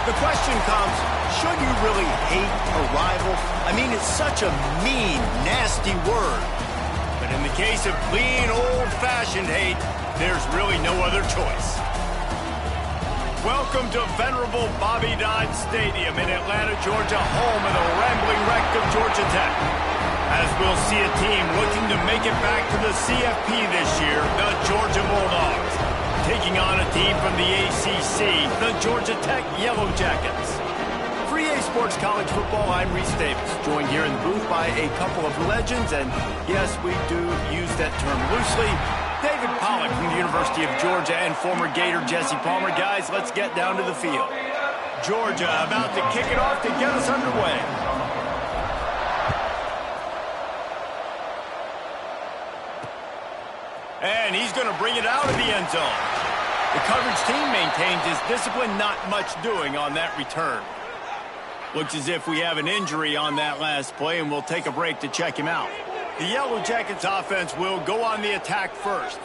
The question comes, should you really hate a rival? I mean, it's such a mean, nasty word. But in the case of clean, old-fashioned hate, there's really no other choice. Welcome to venerable Bobby Dodd Stadium in Atlanta, Georgia, home of the rambling wreck of Georgia Tech. As we'll see a team looking to make it back to the CFP this year, the Georgia Bulldogs, taking on a team from the ACC, the Georgia Tech Yellow Jackets. For EA Sports College Football, I'm Reese Davis, joined here in the booth by a couple of legends, and yes, we do use that term loosely. David Pollack from the University of Georgia and former Gator Jesse Palmer. Guys, let's get down to the field. Georgia about to kick it off to get us underway. And he's going to bring it out of the end zone. The coverage team maintains his discipline, not much doing on that return. Looks as if we have an injury on that last play, and we'll take a break to check him out. The Yellow Jackets offense will go on the attack first.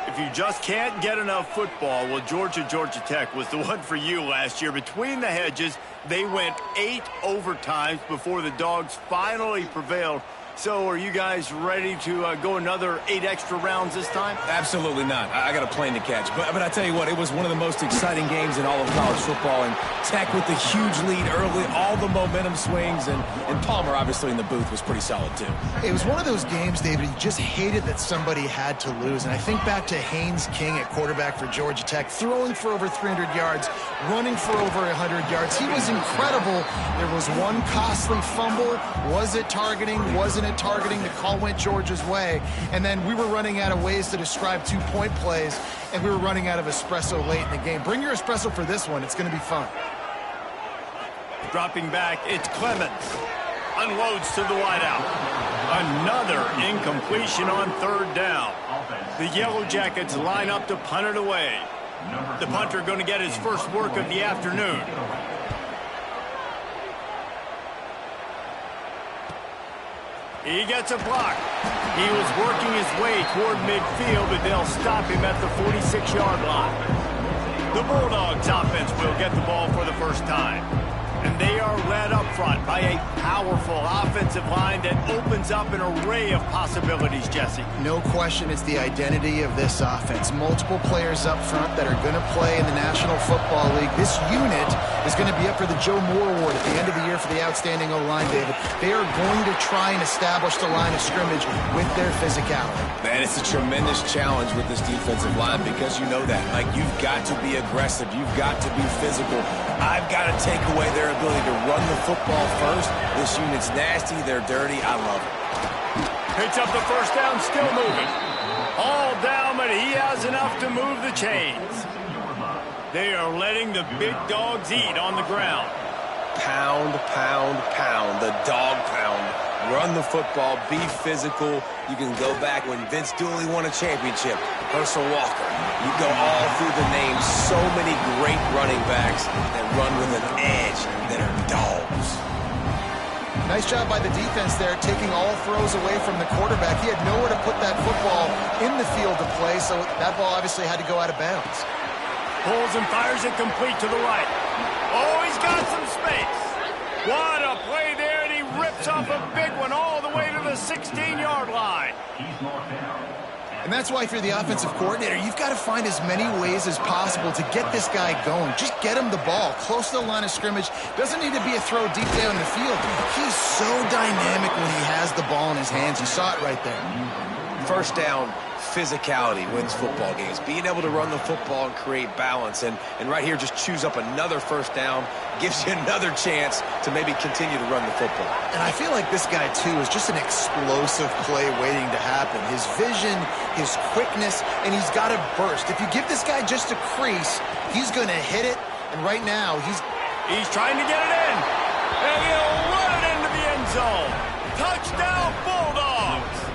If you just can't get enough football, well, Georgia Tech was the one for you last year. Between the hedges, they went 8 overtimes before the Dogs finally prevailed. So are you guys ready to go another 8 extra rounds this time? Absolutely not. I got a plane to catch. But I tell you what, it was one of the most exciting games in all of college football. And Tech with the huge lead early, all the momentum swings. And Palmer, obviously, in the booth was pretty solid, too. It was one of those games, David, you just hated that somebody had to lose. And I think back to Haynes King at quarterback for Georgia Tech, throwing for over 300 yards, running for over 100 yards. He was incredible. There was one costly fumble. Was it targeting? Wasn't it targeting? The call went Georgia's way, and then we were running out of ways to describe 2-point plays, and we were running out of espresso late in the game. Bring your espresso for this one. It's going to be fun. Dropping back, it's Clemens. Unloads to the wideout. Another incompletion on 3rd down. The Yellow Jackets line up to punt it away. The punter going to get his first work of the afternoon. He gets a block. He was working his way toward midfield, but they'll stop him at the 46-yard line. The Bulldogs offense will get the ball for the first time. And they are led up front by a powerful offensive line that opens up an array of possibilities, Jesse. No question, it's the identity of this offense. Multiple players up front that are going to play in the National Football League. This unit is going to be up for the Joe Moore Award at the end of the year for the outstanding O-line, David. They are going to try and establish the line of scrimmage with their physicality. Man, it's a tremendous challenge with this defensive line because you know that. Like, you've got to be aggressive. You've got to be physical. I've got to take away their ability to run the football first. This unit's nasty. They're dirty. I love it. Picks up the first down, still moving. All down, but he has enough to move the chains. They are letting the big dogs eat on the ground. Pound, pound, pound. The dog pound. Run the football. Be physical. You can go back when Vince Dooley won a championship. Herschel Walker. You go all through the names. So many great running backs that run with an edge that are dogs. Nice job by the defense there, taking all throws away from the quarterback. He had nowhere to put that football in the field to play, so that ball obviously had to go out of bounds. Pulls and fires it complete to the right. Oh, he's got some space. What a play there, and he rips off a big one all the way to the 16-yard line. And that's why if you're the offensive coordinator, you've got to find as many ways as possible to get this guy going. Just get him the ball close to the line of scrimmage. Doesn't need to be a throw deep down the field. He's so dynamic when he has the ball in his hands. You saw it right there. First down, physicality wins football games. Being able to run the football and create balance. And right here, just choose up another first down. Gives you another chance to maybe continue to run the football. And I feel like this guy, too, is just an explosive play waiting to happen. His vision, his quickness, and he's got to burst. If you give this guy just a crease, he's going to hit it. And right now, he's trying to get it in. And he'll run it into the end zone. Touchdown, Bulldogs.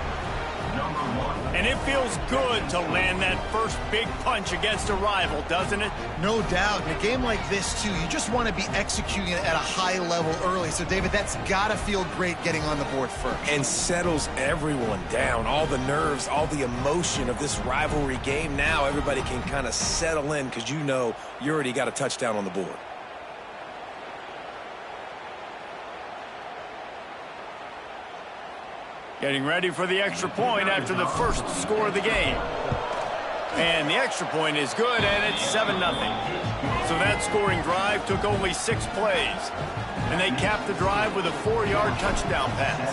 And it feels good to land that first big punch against a rival, doesn't it? No doubt. In a game like this, too, you just want to be executing it at a high level early. So, David, that's got to feel great getting on the board first. And settles everyone down. All the nerves, all the emotion of this rivalry game. Now everybody can kind of settle in because you know you already got a touchdown on the board. Getting ready for the extra point after the first score of the game. And the extra point is good, and it's 7-0. So that scoring drive took only 6 plays. And they capped the drive with a 4-yard touchdown pass.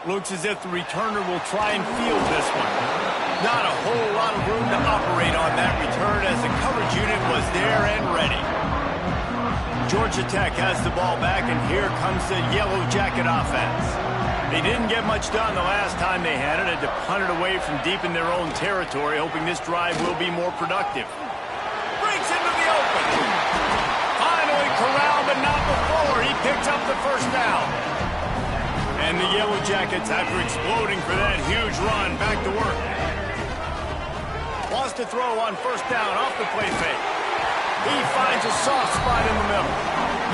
Looks as if the returner will try and field this one. Not a whole lot of room to operate on that return as the coverage unit was there and ready. Georgia Tech has the ball back, and here comes the Yellow Jacket offense. They didn't get much done the last time they had it. Had to punt it away from deep in their own territory, hoping this drive will be more productive. Breaks into the open. Finally corralled, but not before. He picks up the first down. And the Yellow Jackets, after exploding for that huge run, back to work. Wants to throw on first down off the play fake. He finds a soft spot in the middle.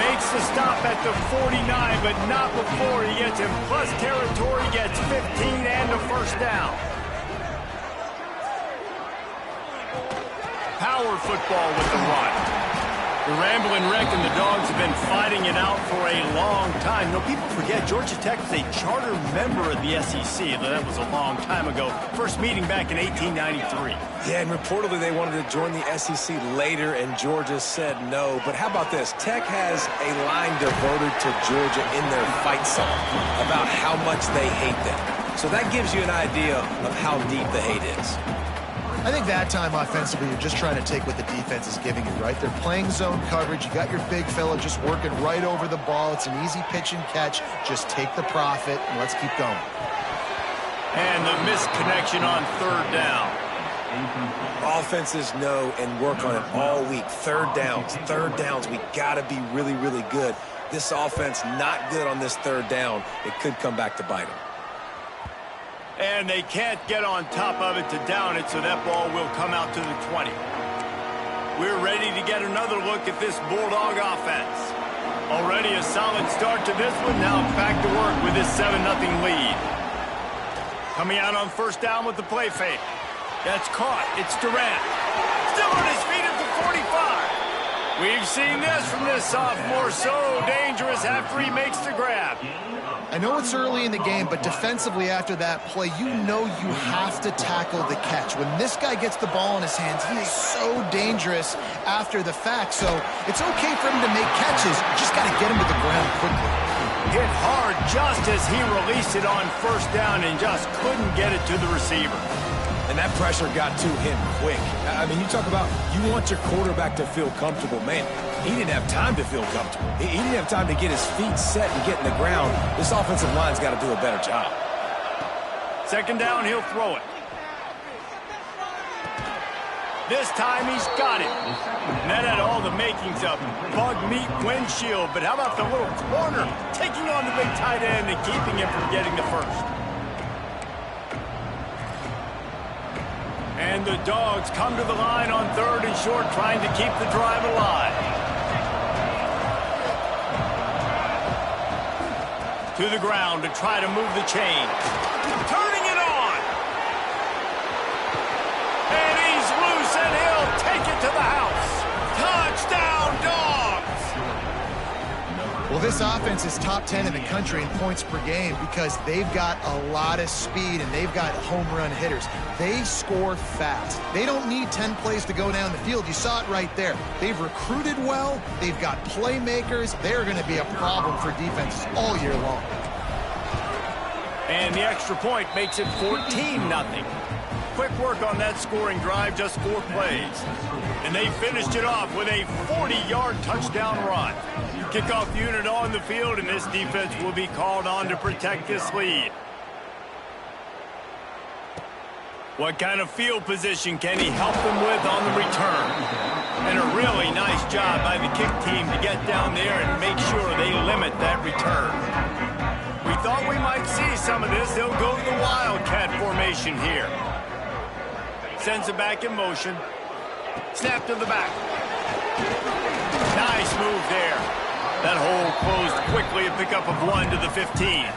Makes the stop at the 49, but not before he gets in plus territory, gets 15 and a first down. Power football with the run. The Rambling Wreck and the Dogs have been fighting it out for a long time. No, people forget Georgia Tech is a charter member of the SEC, though that was a long time ago. First meeting back in 1893. Yeah, and reportedly they wanted to join the SEC later, and Georgia said no. But how about this? Tech has a line diverted to Georgia in their fight song about how much they hate them. So that gives you an idea of how deep the hate is. I think that time offensively, you're just trying to take what the defense is giving you, right? They're playing zone coverage. You got your big fella just working right over the ball. It's an easy pitch and catch. Just take the profit, and let's keep going. And the missed connection on third down. Offenses know and work on it all week. Third downs, we got to be really, really good. This offense not good on this third down. It could come back to bite them. And they can't get on top of it to down it, so that ball will come out to the 20. We're ready to get another look at this Bulldog offense. Already a solid start to this one. Now back to work with this 7-0 lead. Coming out on first down with the play fake. That's caught. It's Durant. Still on his feet at the 45. We've seen this from this sophomore. So dangerous after he makes the grab. I know it's early in the game, but defensively after that play, you know you have to tackle the catch. When this guy gets the ball in his hands, he is so dangerous after the fact. So it's okay for him to make catches. You just got to get him to the ground quickly. Hit hard just as he released it on first down and just couldn't get it to the receiver. And that pressure got to him quick. I mean, you talk about you want your quarterback to feel comfortable. Man, he didn't have time to feel comfortable. He didn't have time to get his feet set and get in the ground. This offensive line's got to do a better job. Second down, he'll throw it. This time he's got it. And that had all the makings of bug meat windshield. But how about the little corner taking on the big tight end and keeping him from getting the first? And the Dogs come to the line on third and short, trying to keep the drive alive. To the ground to try to move the chain. Turning it on. And he's loose, and he'll take it to the house. Touchdown, Dogs! Well, this offense is top 10 in the country in points per game because they've got a lot of speed and they've got home run hitters. They score fast. They don't need 10 plays to go down the field. You saw it right there. They've recruited well. They've got playmakers. They're going to be a problem for defenses all year long. And the extra point makes it 14-0. Quick work on that scoring drive, just 4 plays. And they finished it off with a 40-yard touchdown run. Kickoff unit on the field, and this defense will be called on to protect this lead. What kind of field position can he help them with on the return? And a really nice job by the kick team to get down there and make sure they limit that return. We thought we might see some of this. They'll go to the Wildcat formation here. Sends it back in motion. Snap to the back. Nice move there. That hole closed quickly, a pickup of 1 to the 15.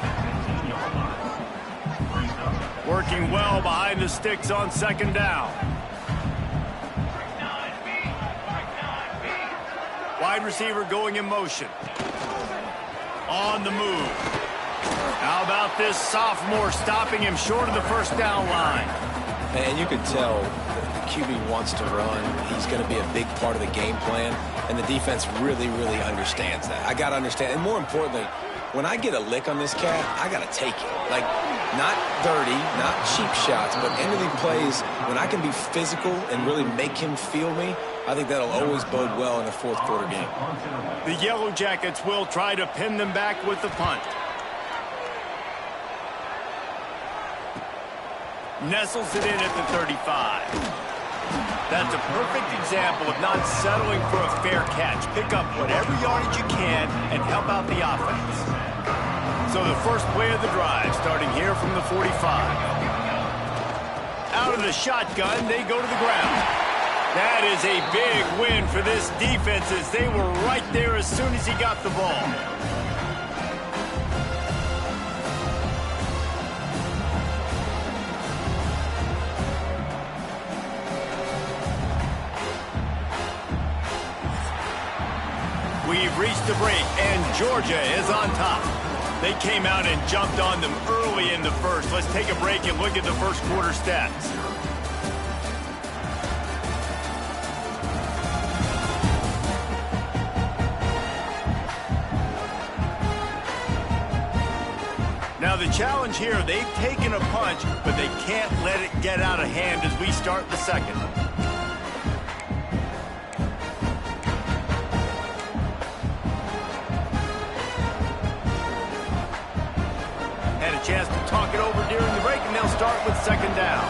Working well behind the sticks on second down. wide receiver going in motion. On the move. How about this sophomore stopping him short of the first down line? And you can tell the QB wants to run. He's going to be a big part of the game plan, and the defense really, really understands that. I got to understand, and more importantly, when I get a lick on this cat, I got to take it. Like, not dirty, not cheap shots, but end of the plays, when I can be physical and really make him feel me, I think that'll always bode well in a fourth quarter game. The Yellow Jackets will try to pin them back with the punt. Nestles it in at the 35. That's a perfect example of not settling for a fair catch. Pick up whatever yardage you can and help out the offense. So the first play of the drive, starting here from the 45. Out of the shotgun, they go to the ground. That is a big win for this defense as they were right there as soon as he got the ball. We've reached the break, and Georgia is on top. They came out and jumped on them early in the first. Let's take a break and look at the first quarter stats. Now the challenge here, they've taken a punch, but they can't let it get out of hand as we start the second. Chance to talk it over during the break, and they'll start with second down.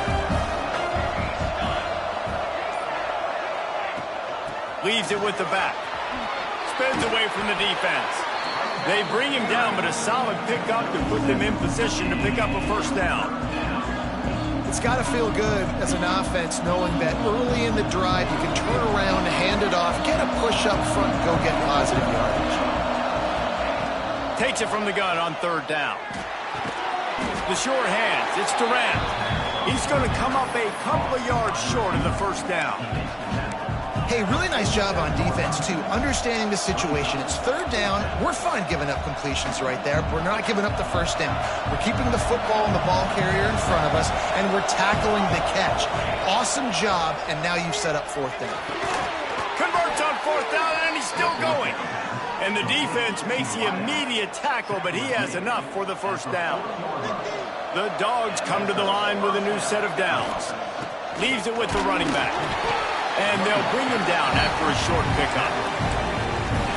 Leaves it with the back. Spins away from the defense. They bring him down, but a solid pickup to put them in position to pick up a first down. It's got to feel good as an offense knowing that early in the drive you can turn around, hand it off, get a push up front, and go get positive yardage. Takes it from the gun on third down. The sure hands, it's Durant. He's going to come up a couple of yards short of the first down. Hey, really nice job on defense, too. Understanding the situation. It's third down. We're fine giving up completions right there. We're not giving up the first down. We're keeping the football and the ball carrier in front of us, and we're tackling the catch. Awesome job, and now you've set up fourth down. Converts on fourth down, and he's still going. And the defense makes the immediate tackle, but he has enough for the first down. The Dogs come to the line with a new set of downs. Leaves it with the running back. And they'll bring him down after a short pickup.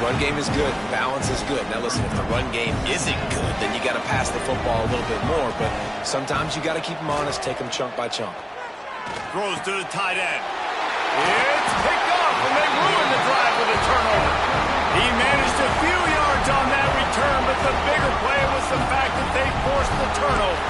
Run game is good. Balance is good. Now listen, if the run game isn't good, then you got to pass the football a little bit more. But sometimes you got to keep them honest, take them chunk by chunk. Throws to the tight end. It's picked off, and they ruin the drive with a turnover. He managed a few yards on that return, but the bigger play was the fact that they forced the turnover.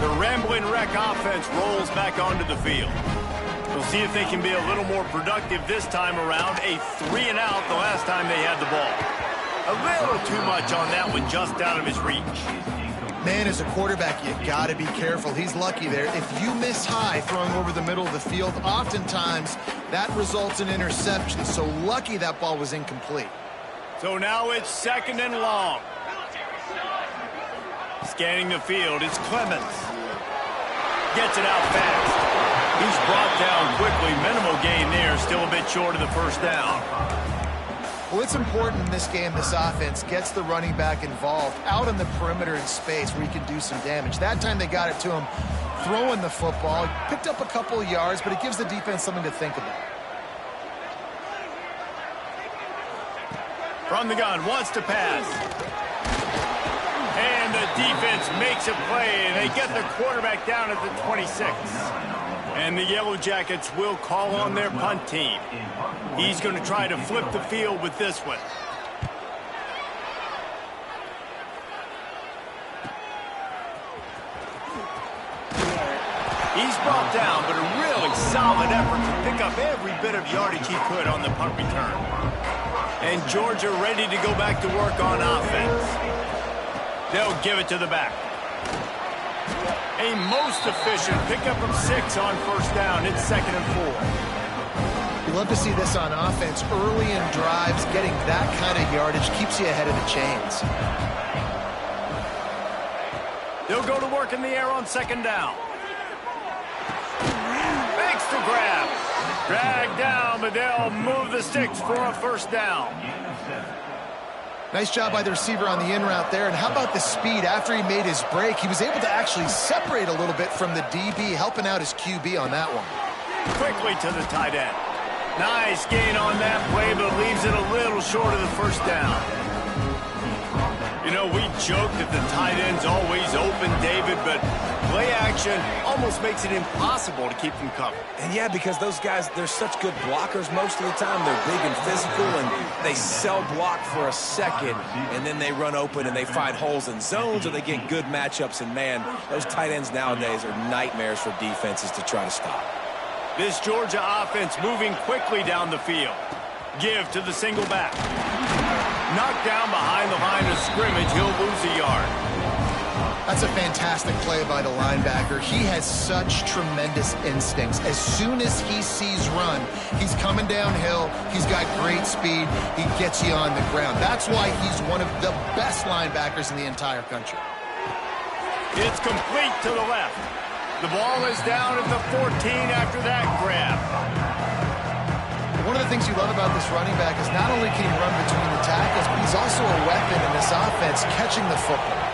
The Rambling Wreck offense rolls back onto the field. We'll see if they can be a little more productive this time around. A 3-and-out the last time they had the ball. A little too much on that one, just out of his reach. Man, as a quarterback, you got to be careful. He's lucky there. If you miss high throwing over the middle of the field, oftentimes that results in interception. So lucky that ball was incomplete. So now it's second and long. Scanning the field, it's Clemens. Gets it out fast. He's brought down quickly. Minimal gain there, still a bit short of the first down. Well, it's important in this game, this offense gets the running back involved out on the perimeter in space where he can do some damage. That time they got it to him throwing the football. Picked up a couple of yards, but it gives the defense something to think about. From the gun, wants to pass. And the defense makes a play, and they get the quarterback down at the 26. And the Yellow Jackets will call on their punt team. He's going to try to flip the field with this one. He's brought down, but a really solid effort to pick up every bit of yardage he could on the punt return. And Georgia ready to go back to work on offense. They'll give it to the back. A most efficient pickup of 6 on first down. It's 2nd and 4. You love to see this on offense. Early in drives, getting that kind of yardage keeps you ahead of the chains. They'll go to work in the air on 2nd down. Makes the grab. Dragged down, but they'll move the sticks for a first down. Nice job by the receiver on the in route there. And how about the speed? After he made his break, he was able to actually separate a little bit from the DB, helping out his QB on that one. Quickly to the tight end. Nice gain on that play, but leaves it a little short of the first down. You know, we joke that the tight end's always open, David, but play action almost makes it impossible to keep them covered. And yeah, because those guys, they're such good blockers most of the time. They're big and physical, and they sell block for a second, and then they run open and they find holes in zones, or they get good matchups. And man, those tight ends nowadays are nightmares for defenses to try to stop. This Georgia offense moving quickly down the field. Give to the single back. Knocked down behind the line of scrimmage. He'll lose a yard. That's a fantastic play by the linebacker. He has such tremendous instincts. As soon as he sees run, he's coming downhill. He's got great speed. He gets you on the ground. That's why he's one of the best linebackers in the entire country. It's complete to the left. The ball is down at the 14 after that grab. One of the things you love about this running back is not only can he run between the tackles, but he's also a weapon in this offense, catching the football.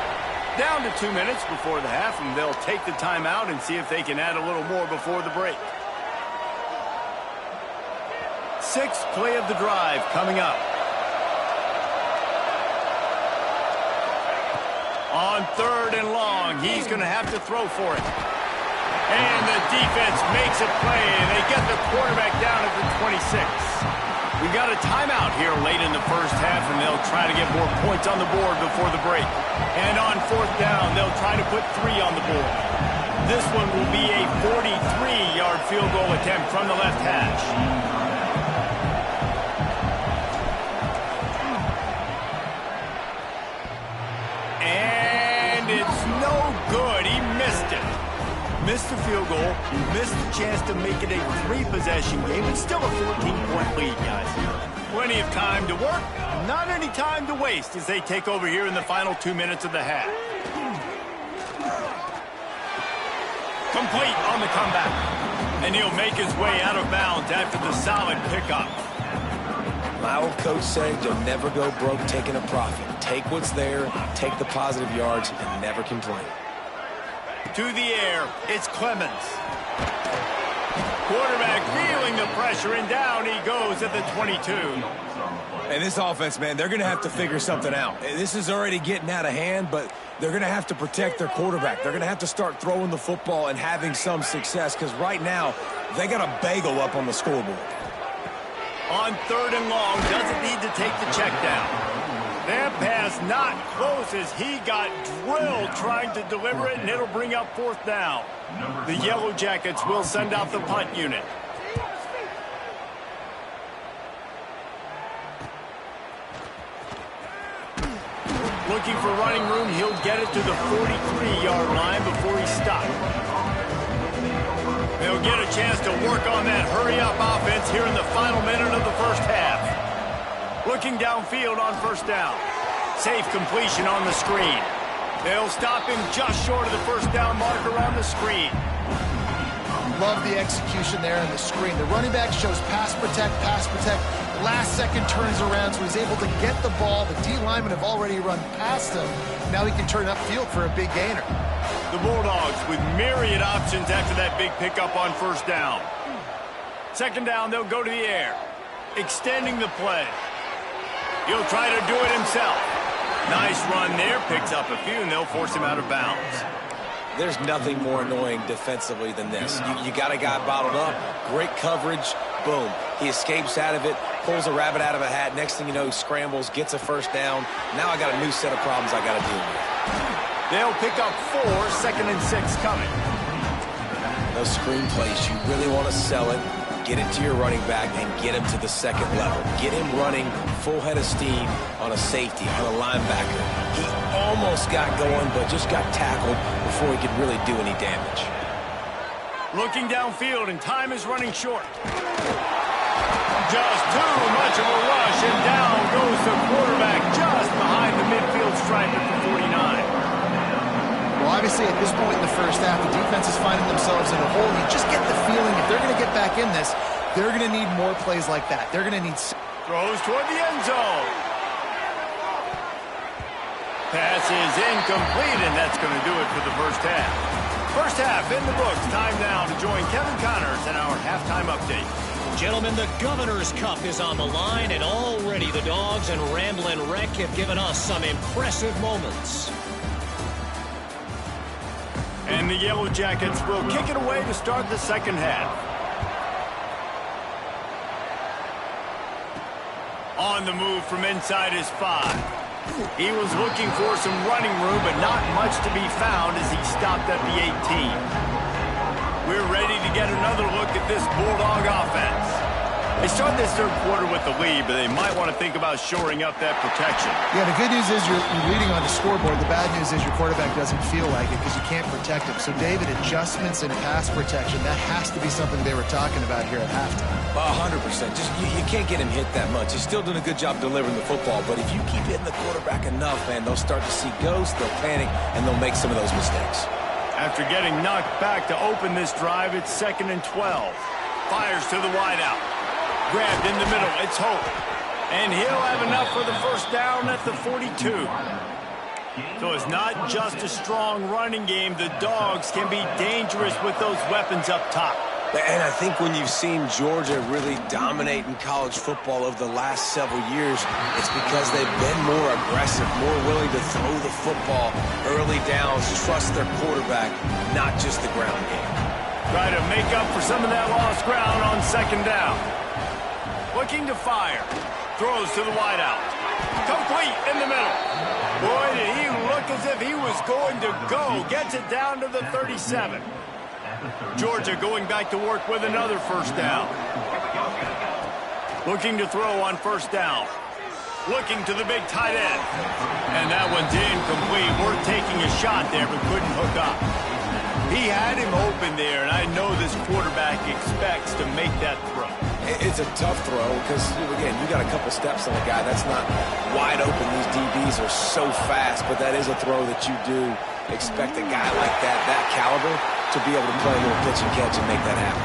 Down to 2 minutes before the half, and they'll take the timeout and see if they can add a little more before the break. 6th play of the drive coming up. On 3rd and long, he's going to have to throw for it. And the defense makes a play, and they get the quarterback down at the 26. We got a timeout here late in the first half, and they'll try to get more points on the board before the break. And on 4th down, they'll try to put 3 on the board. This one will be a 43-yard field goal attempt from the left hash. And it's no good. He missed it. Missed the field goal, missed the chance to make it a 3-possession game. It's still a 14-point lead, guys. Plenty of time to work, not any time to waste as they take over here in the final 2 minutes of the half. Complete on the comeback. And he'll make his way out of bounds after the solid pickup. My old coach said you'll never go broke taking a profit. Take what's there, take the positive yards, and never complain. To the air, it's Clemens. Quarterback feeling the pressure, and down he goes at the 22. And this offense, man, they're going to have to figure something out. This is already getting out of hand, but they're going to have to protect their quarterback. They're going to have to start throwing the football and having some success, because right now, they got a bagel up on the scoreboard. On 3rd and long, doesn't need to take the check down. That pass not close as he got drilled trying to deliver it, and it'll bring up 4th down. The Yellow Jackets will send out the punt unit. Looking for running room, he'll get it to the 43-yard line before he stopped. They'll get a chance to work on that hurry-up offense here in the final minute of the first half. Looking downfield on 1st down. Safe completion on the screen. They'll stop him just short of the 1st down marker on the screen. Love the execution there on the screen. The running back shows pass protect, pass protect. Last second turns around, so he's able to get the ball. The D linemen have already run past him. Now he can turn upfield for a big gainer. The Bulldogs with myriad options after that big pickup on 1st down. 2nd down, they'll go to the air. Extending the play. He'll try to do it himself. Nice run there, picks up a few, and they'll force him out of bounds. There's nothing more annoying defensively than this. You got a guy bottled up, great coverage, boom. He escapes out of it, pulls a rabbit out of a hat. Next thing you know, he scrambles, gets a 1st down. Now I got a new set of problems I got to deal with. They'll pick up 4, 2nd and 6 coming. Those screen plays, you really want to sell it. Get it to your running back and get him to the 2nd level. Get him running full head of steam on a safety, on a linebacker. He almost got going, but just got tackled before he could really do any damage. Looking downfield, and time is running short. Just too much of a rush, and down goes the quarterback just behind the midfield stripe at the 49. Well, obviously, at this point in the first half, the defense is finding themselves in a hole. You just get the feeling if they're going to get back in this, they're going to need more plays like that. They're going to need... Throws toward the end zone. Pass is incomplete, and that's going to do it for the first half. First half in the books. Time now to join Kevin Connors in our halftime update. Gentlemen, the Governor's Cup is on the line, and already the Dogs and Ramblin' Wreck have given us some impressive moments. And the Yellow Jackets will kick it away to start the second half. On the move from inside his 5. He was looking for some running room, but not much to be found as he stopped at the 18. We're ready to get another look at this Bulldog offense. They start this third quarter with the lead, but they might want to think about shoring up that protection. Yeah, the good news is you're leading on the scoreboard. The bad news is your quarterback doesn't feel like it because you can't protect him. So, David, adjustments in pass protection, that has to be something they were talking about here at halftime. 100%. Just you can't get him hit that much. He's still doing a good job delivering the football, but if you keep hitting the quarterback enough, man, they'll start to see ghosts, they'll panic, and they'll make some of those mistakes. After getting knocked back to open this drive, it's 2nd and 12. Fires to the wideout. Grabbed in the middle, it's Hope. And he'll have enough for the first down at the 42. So it's not just a strong running game. The Dogs can be dangerous with those weapons up top. And I think when you've seen Georgia really dominate in college football over the last several years, it's because they've been more aggressive, more willing to throw the football, early downs, trust their quarterback, not just the ground game. Try to make up for some of that lost ground on second down. Looking to fire. Throws to the wideout. Complete in the middle. Boy, did he look as if he was going to go. Gets it down to the 37. Georgia going back to work with another first down. Looking to throw on first down. Looking to the big tight end. And that one's incomplete. We're taking a shot there, but couldn't hook up. He had him open there, and I know this quarterback expects to make that throw. It's a tough throw because, again, you got a couple steps on the guy. That's not wide open. These DBs are so fast, but that is a throw that you do expect a guy like that caliber, to be able to play a little pitch and catch and make that happen.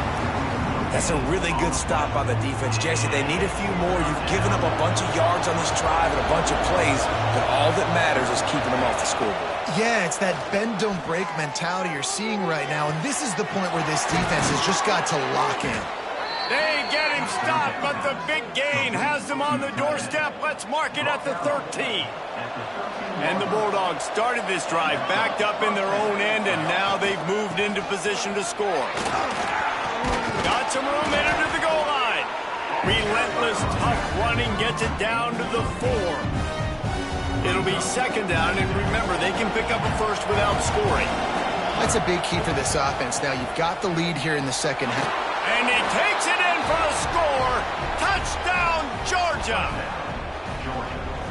That's a really good stop by the defense. Jesse, they need a few more. You've given up a bunch of yards on this drive and a bunch of plays, but all that matters is keeping them off the scoreboard. Yeah, it's that bend, don't break mentality you're seeing right now, and this is the point where this defense has just got to lock in. They get him stopped, but the big gain has them on the doorstep. Let's mark it at the 13. And the Bulldogs started this drive backed up in their own end, and now they've moved into position to score. Got some room in under the goal line. Relentless, tough running gets it down to the 4. It'll be second down, and remember, they can pick up a first without scoring. That's a big key for this offense. Now, you've got the lead here in the second half. And he takes it in for the score. Touchdown, Georgia.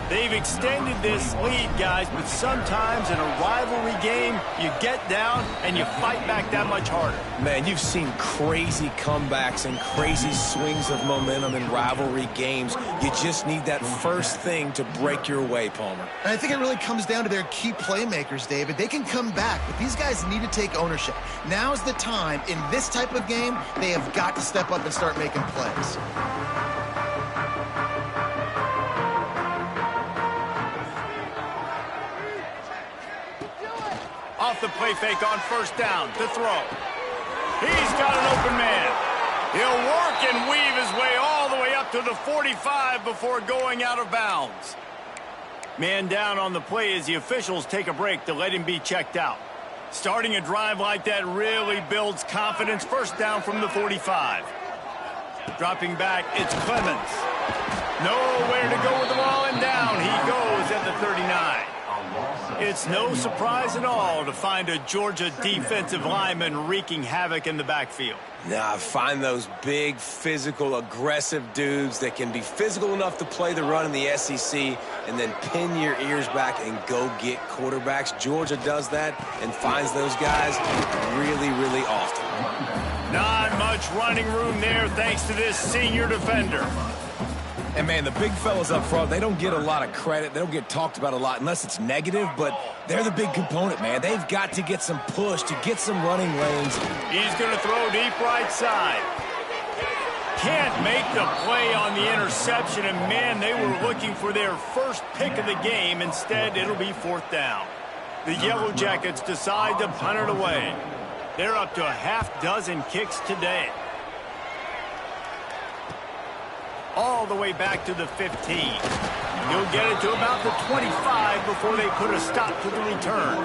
They've extended this lead, guys, but sometimes in a rivalry game, you get down and you fight back that much harder. Man, you've seen crazy comebacks and crazy swings of momentum in rivalry games. You just need that first thing to break your way, Palmer. And I think it really comes down to their key playmakers, David. They can come back, but these guys need to take ownership. Now's the time. In this type of game, they have got to step up and start making plays. Off the play fake on first down to throw. He's got an open man. He'll work and weave his way all the way up to the 45 before going out of bounds. Man down on the play as the officials take a break to let him be checked out. Starting a drive like that really builds confidence. First down from the 45. Dropping back, it's Clemens. Nowhere to go with the ball, and down he goes at the 39. It's no surprise at all to find a Georgia defensive lineman wreaking havoc in the backfield. Nah, find those big, physical, aggressive dudes that can be physical enough to play the run in the SEC and then pin your ears back and go get quarterbacks. Georgia does that and finds those guys really, really often. Not much running room there thanks to this senior defender. And, man, the big fellas up front, they don't get a lot of credit. They don't get talked about a lot unless it's negative, but they're the big component, man. They've got to get some push, to get some running lanes. He's going to throw deep right side. Can't make the play on the interception, and, man, they were looking for their first pick of the game. Instead, it'll be 4th down. The Yellow Jackets decide to punt it away. They're up to a half-dozen kicks today. All the way back to the 15. He'll get it to about the 25 before they put a stop to the return.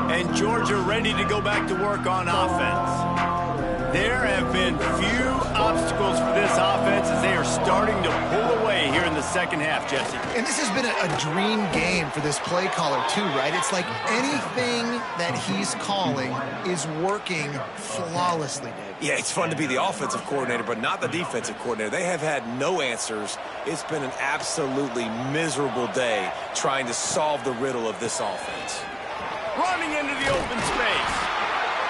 And Georgia ready to go back to work on offense. There have been few obstacles for this offense as they are starting to pull away here in the second half, Jesse. And this has been a dream game for this play caller, too, right? It's like anything that he's calling is working flawlessly, Dave. Yeah, it's fun to be the offensive coordinator, but not the defensive coordinator. They have had no answers. It's been an absolutely miserable day trying to solve the riddle of this offense. Running into the open space.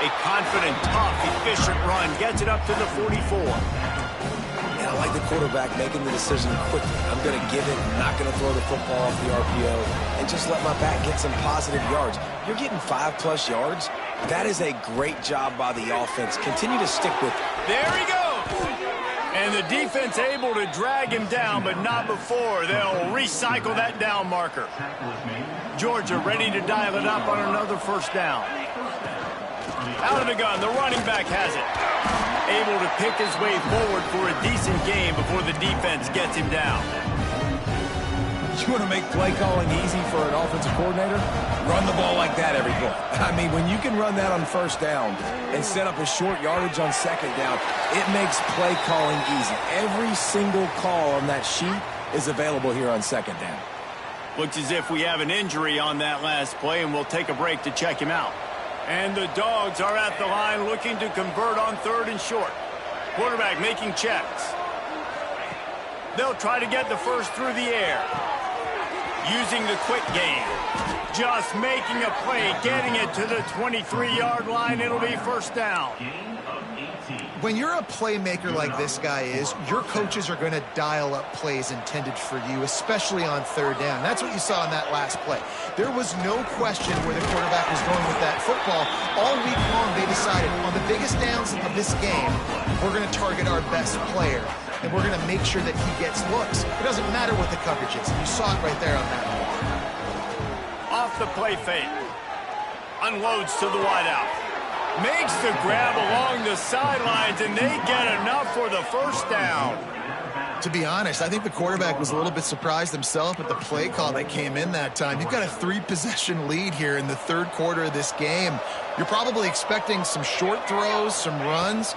A confident, tough, efficient run gets it up to the 44. And I like the quarterback making the decision quickly. I'm going to give it, not going to throw the football off the RPO, and just let my back get some positive yards. You're getting 5+ yards. That is a great job by the offense. Continue to stick with it. There he goes. And the defense able to drag him down, but not before. They'll recycle that down marker. Georgia ready to dial it up on another 1st down. Out of the gun, the running back has it. Able to pick his way forward for a decent game before the defense gets him down. You want to make play calling easy for an offensive coordinator? Run the ball like that every play. I mean, when you can run that on 1st down and set up a short yardage on 2nd down, it makes play calling easy. Every single call on that sheet is available here on 2nd down. Looks as if we have an injury on that last play, and we'll take a break to check him out. And the Dogs are at the line looking to convert on 3rd and short. Quarterback making checks. They'll try to get the first through the air. Using the quick game. Just making a play, getting it to the 23-yard line. It'll be 1st down. When you're a playmaker like this guy is, your coaches are going to dial up plays intended for you, especially on 3rd down. That's what you saw in that last play. There was no question where the quarterback was going with that football. All week long, they decided on the biggest downs of this game, we're going to target our best player, and we're going to make sure that he gets looks. It doesn't matter what the coverage is. You saw it right there on that play. Off the play fake. Unloads to the wideout. Makes the grab along the sidelines, and they get enough for the 1st down. To be honest, I think the quarterback was a little bit surprised himself at the play call that came in that time. You've got a 3-possession lead here in the 3rd quarter of this game. You're probably expecting some short throws, some runs.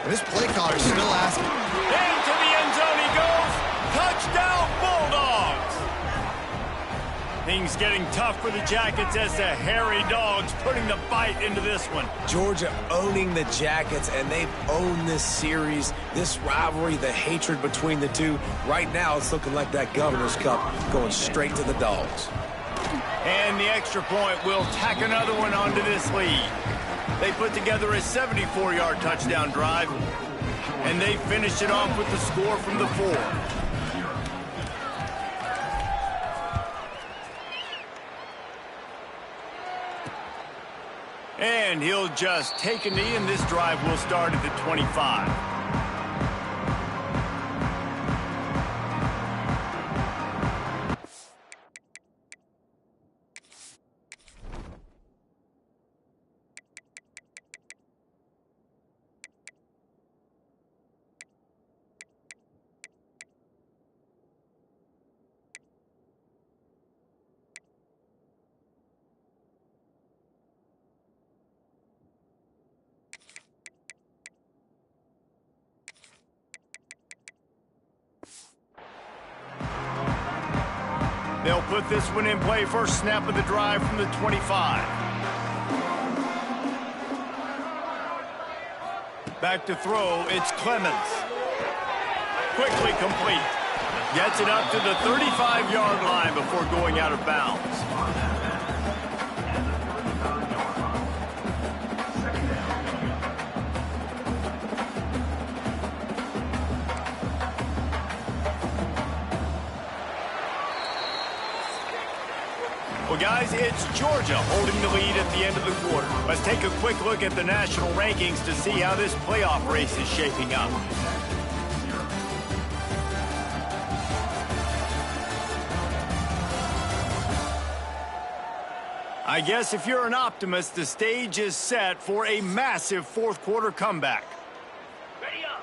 And this play caller is still asking. Into the end zone he goes. Touchdown, Bulldogs. Things getting tough for the Jackets as the hairy Dogs putting the bite into this one. Georgia owning the Jackets, and they've owned this series, this rivalry, the hatred between the two. Right now, it's looking like that Governor's Cup going straight to the Dogs. And the extra point will tack another one onto this lead. They put together a 74-yard touchdown drive, and they finished it off with the score from the 4. And he'll just take a knee, and this drive will start at the 25. They'll put this one in play first snap of the drive from the 25. Back to throw, it's Clemens. Quickly complete. Gets it up to the 35-yard line before going out of bounds. Well, guys, it's Georgia holding the lead at the end of the quarter. Let's take a quick look at the national rankings to see how this playoff race is shaping up. I guess if you're an optimist, the stage is set for a massive fourth-quarter comeback.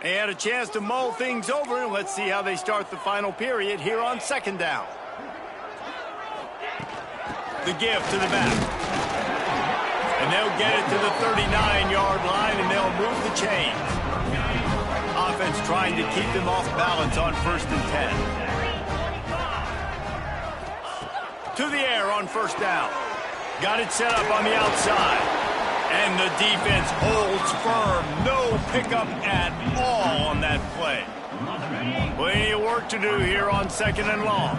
They had a chance to mull things over. Let's see how they start the final period here on second down. The give to the back. And they'll get it to the 39-yard line, and they'll move the chains. Offense trying to keep them off balance on 1st and 10. To the air on first down. Got it set up on the outside. And the defense holds firm. No pickup at all on that play. Plenty of work to do here on 2nd and long.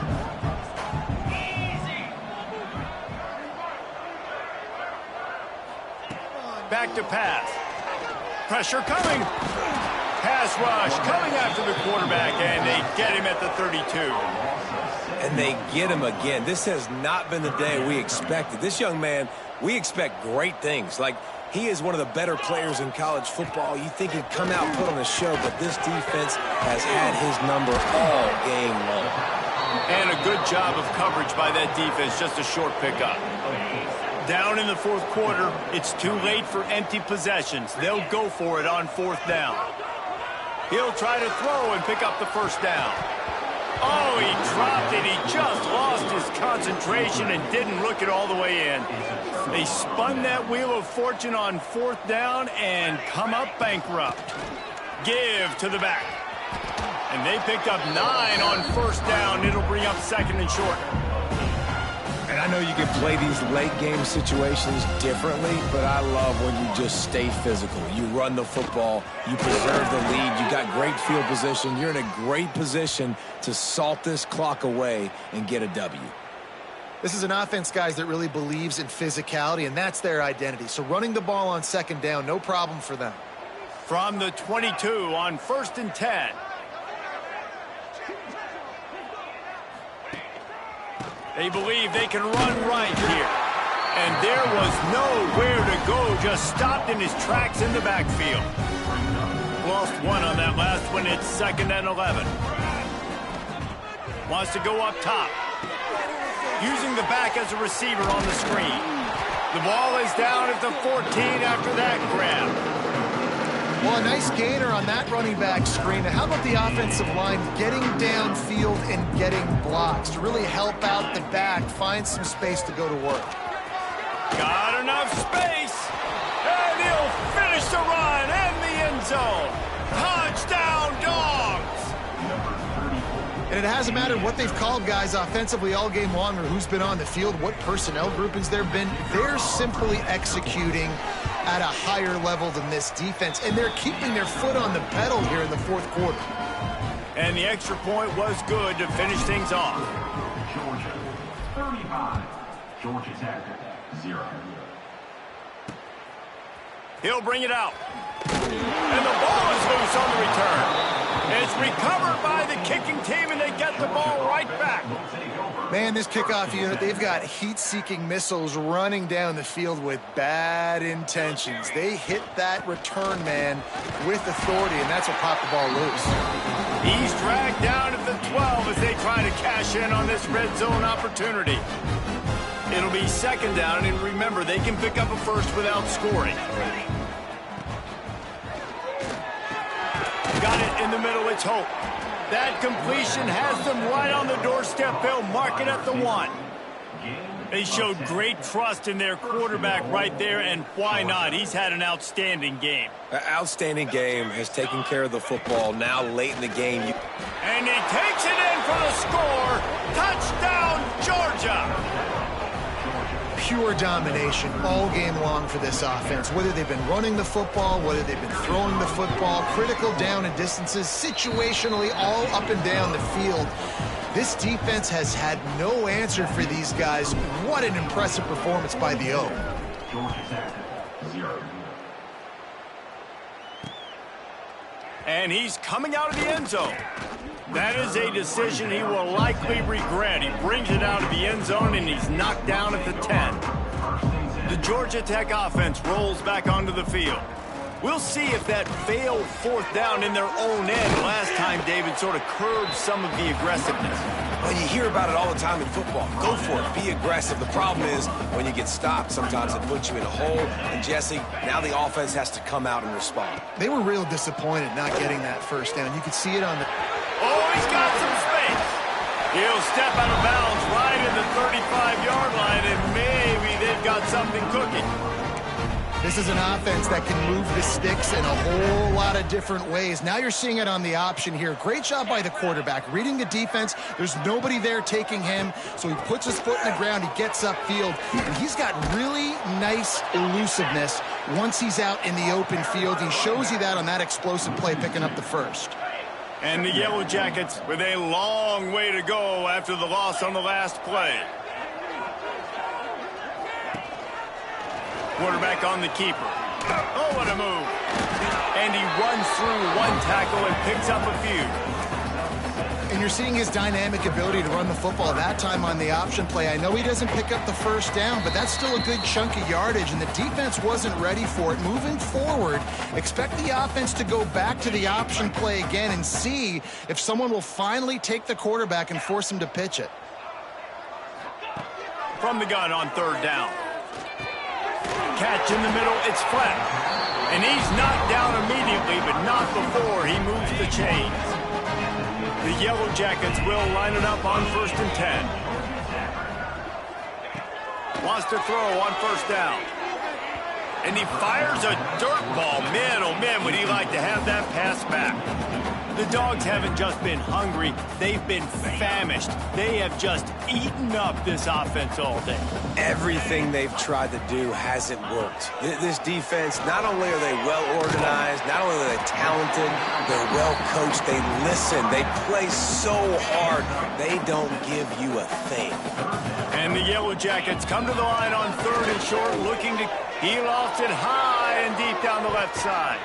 Back to pass. Pressure coming. Pass rush coming after the quarterback, and they get him at the 32. And they get him again. This has not been the day we expected. This young man, we expect great things. Like, he is one of the better players in college football. You think he'd come out and put on a show, but this defense has had his number all game long. And a good job of coverage by that defense, just a short pickup. Down in the fourth quarter, it's too late for empty possessions. They'll go for it on 4th down. He'll try to throw and pick up the first down. Oh, he dropped it. He just lost his concentration and didn't look it all the way in. They spun that wheel of fortune on 4th down and come up bankrupt. Give to the back. And they picked up 9 on 1st down. It'll bring up 2nd and short. And I know you can play these late-game situations differently, but I love when you just stay physical. You run the football, you preserve the lead, you got great field position. You're in a great position to salt this clock away and get a W. This is an offense, guys, that really believes in physicality, and that's their identity. So running the ball on 2nd down, no problem for them. From the 22 on 1st and 10. They believe they can run right here. And there was nowhere to go, just stopped in his tracks in the backfield. Lost 1 on that last one. It's 2nd and 11. Wants to go up top. Using the back as a receiver on the screen. The ball is down at the 14 after that grab. Well, a nice gainer on that running back screen. Now, how about the offensive line getting downfield and getting blocks to really help out the back, find some space to go to work? Got enough space, and he'll finish the run and the end zone. Touchdown, Dogs! And it hasn't mattered what they've called, guys, offensively all game long, or who's been on the field, what personnel groupings there have been. They're simply executing at a higher level than this defense, and they're keeping their foot on the pedal here in the fourth quarter. And the extra point was good to finish things off. Georgia 35, Georgia Tech 0. He'll bring it out. And the ball is loose on the return. It's recovered by the kicking team, and they get the ball right back. Man, this kickoff unit, they've got heat-seeking missiles running down the field with bad intentions. They hit that return man with authority, and that's what popped the ball loose. He's dragged down at the 12 as they try to cash in on this red zone opportunity. It'll be 2nd down, and remember, they can pick up a first without scoring. Got it in the middle, it's Hope. That completion has them right on the doorstep. They'll mark it at the 1. They showed great trust in their quarterback right there, and why not? He's had an outstanding game. An outstanding game, has taken care of the football. Now late in the game. And he takes it in for the score. Touchdown, Georgia! Pure domination all game long for this offense. Whether they've been running the football, whether they've been throwing the football, critical down and distances, situationally all up and down the field. This defense has had no answer for these guys. What an impressive performance by the O. Georgia Tech, 0. And he's coming out of the end zone. That is a decision he will likely regret. He brings it out of the end zone, and he's knocked down at the 10. The Georgia Tech offense rolls back onto the field. We'll see if that failed fourth down in their own end last time, David, sort of curbed some of the aggressiveness. Well, you hear about it all the time in football. Go for it. Be aggressive. The problem is when you get stopped, sometimes it puts you in a hole. And, Jesse, now the offense has to come out and respond. They were real disappointed not getting that first down. You could see it on the... Oh, he's got some space. He'll step out of bounds right in the 35-yard line, and maybe they've got something cooking. This is an offense that can move the sticks in a whole lot of different ways. Now you're seeing it on the option here. Great job by the quarterback. Reading the defense, there's nobody there taking him, so he puts his foot in the ground, he gets upfield, and he's got really nice elusiveness once he's out in the open field. He shows you that on that explosive play, picking up the first. And the Yellow Jackets with a long way to go after the loss on the last play. Quarterback on the keeper. Oh, what a move. And he runs through one tackle and picks up a few. And you're seeing his dynamic ability to run the football that time on the option play. I know he doesn't pick up the first down, but that's still a good chunk of yardage, and the defense wasn't ready for it. Moving forward, expect the offense to go back to the option play again and see if someone will finally take the quarterback and force him to pitch it. From the gun on third down. Catch in the middle, it's flat. And he's knocked down immediately, but not before he moves the chains. The Yellow Jackets will line it up on 1st and 10. Wants to throw on first down. And he fires a dirt ball. Man, oh man, would he like to have that pass back. The Dogs haven't just been hungry, they've been famished. They have just eaten up this offense all day. Everything they've tried to do hasn't worked. This defense, not only are they well organized, not only are they talented, they're well coached, they listen, they play so hard, they don't give you a thing. And the Yellow Jackets come to the line on 3rd and short, looking to... He lofts it high and deep down the left side.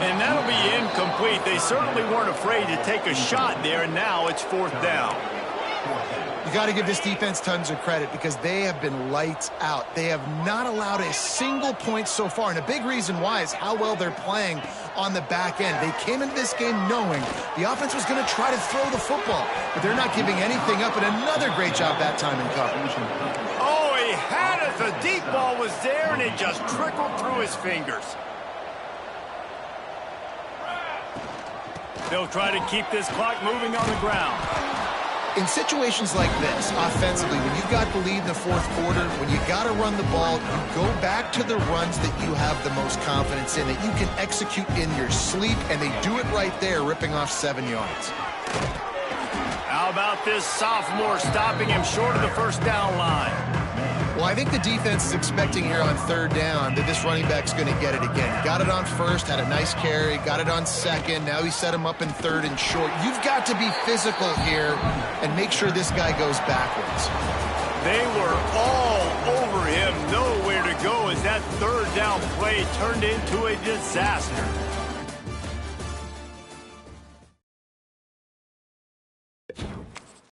And that'll be incomplete. They certainly weren't afraid to take a shot there, and now it's 4th down. You got to give this defense tons of credit because they have been lights out. They have not allowed a single point so far, and a big reason why is how well they're playing on the back end. They came into this game knowing the offense was going to try to throw the football, but they're not giving anything up, and another great job that time in coverage. Oh, he had it. The deep ball was there, and it just trickled through his fingers. They'll try to keep this clock moving on the ground. In situations like this, offensively, when you've got the lead in the 4th quarter, when you got to run the ball, you go back to the runs that you have the most confidence in, that you can execute in your sleep, and they do it right there, ripping off 7 yards. How about this sophomore stopping him short of the first down line? Well, I think the defense is expecting here on 3rd down that this running back's going to get it again. Got it on 1st, had a nice carry, got it on 2nd. Now he set him up in 3rd and short. You've got to be physical here and make sure this guy goes backwards. They were all over him, nowhere to go as that 3rd down play turned into a disaster.